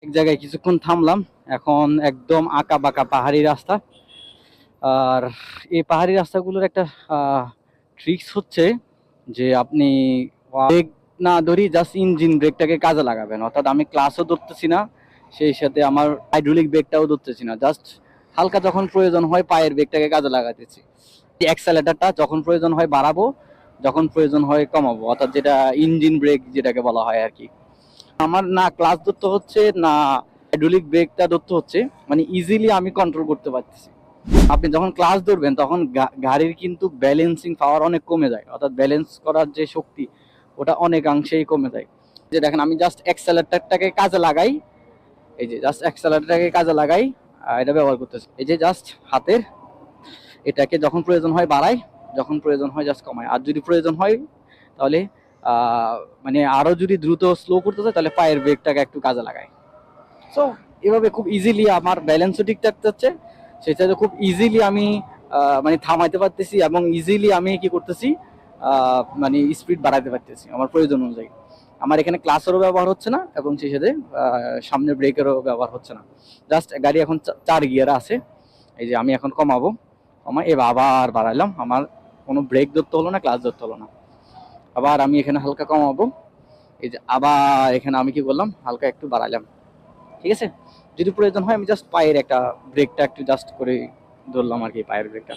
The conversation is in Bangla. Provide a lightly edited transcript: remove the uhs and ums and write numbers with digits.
এক জায়গায় কিছুক্ষণ থামলাম। এখন একদম আঁকা বাঁকা পাহাড়ি রাস্তা। আর এই পাহাড়ি রাস্তাগুলোর একটা ট্রিক্স হচ্ছে যে আপনি ব্রেক না ধরি জাস্ট ইঞ্জিন ব্রেকটাকে কাজে লাগাবেন। অর্থাৎ আমি ক্লাসও ধরতেছি না, সেই সাথে আমার হাইড্রোলিক ব্রেকটাও ধরতেছি না, জাস্ট হালকা যখন প্রয়োজন হয় পায়ের ব্রেকটাকে কাজে লাগাতেছি। অ্যাক্সেলেটারটা যখন প্রয়োজন হয় বাড়াবো, যখন প্রয়োজন হয় কমাবো, অর্থাৎ যেটা ইঞ্জিন ব্রেক যেটাকে বলা হয় আর কি। আমার না ক্লাস ধরতে হচ্ছে না হাইড্রোলিক ব্রেকটা ধরতে হচ্ছে, মানে ইজিলি আমি কন্ট্রোল করতে পারতেছি। আপনি যখন ক্লাস ধরবেন তখন গাড়ির কিন্তু ব্যালেন্সিং পাওয়ার অনেক কমে যায়, অর্থাৎ ব্যালেন্স করার যে শক্তি ওটা অনেকাংশেই কমে যায়। যে দেখেন আমি জাস্ট অ্যাক্সেলেটরটাকে কাজে লাগাই, এই যে জাস্ট অ্যাক্সেলেটরটাকে কাজে লাগাই, এটা ব্যবহার করতেছি। এই যে জাস্ট হাতের এটাকে যখন প্রয়োজন হয় বাড়াই, যখন প্রয়োজন হয় জাস্ট কমাই। আর যদি প্রয়োজন হয় তাহলে মানে আরো যদি দ্রুত স্লো করতে চাই তাহলে পায়ের ব্রেকটাকে একটু কাজে লাগাই। সো এভাবে খুব ইজিলি আমার ব্যালেন্সও ঠিক থাকতেছে, সেটাতে খুব ইজিলি আমি মানে থামাইতে পারতেছি এবং ইজিলি আমি কি করতেছি মানে স্পিড বাড়াইতে পারতেছি আমার প্রয়োজন অনুযায়ী। আমার এখানে ক্লাসেরও ব্যবহার হচ্ছে না এবং সেই সাথে সামনের ব্রেকেরও ব্যবহার হচ্ছে না। জাস্ট গাড়ি এখন 4 গিয়ারে আছে। এই যে আমি এখন কমাবো, কমাই এবার আবার বাড়াইলাম, আমার কোনো ব্রেক ধরতে হলো না, ক্লাস ধরতে হলো না। আবার আমি এখানে হালকা কমাবো, এই যে আবার এখানে আমি কি করলাম হালকা একটু বাড়াইলাম। ঠিক আছে, যদি প্রয়োজন হয় আমি জাস্ট পায়ের একটা ব্রেকটা একটু জাস্ট করে ধরলাম আর কি, পায়ের ব্রেকটা।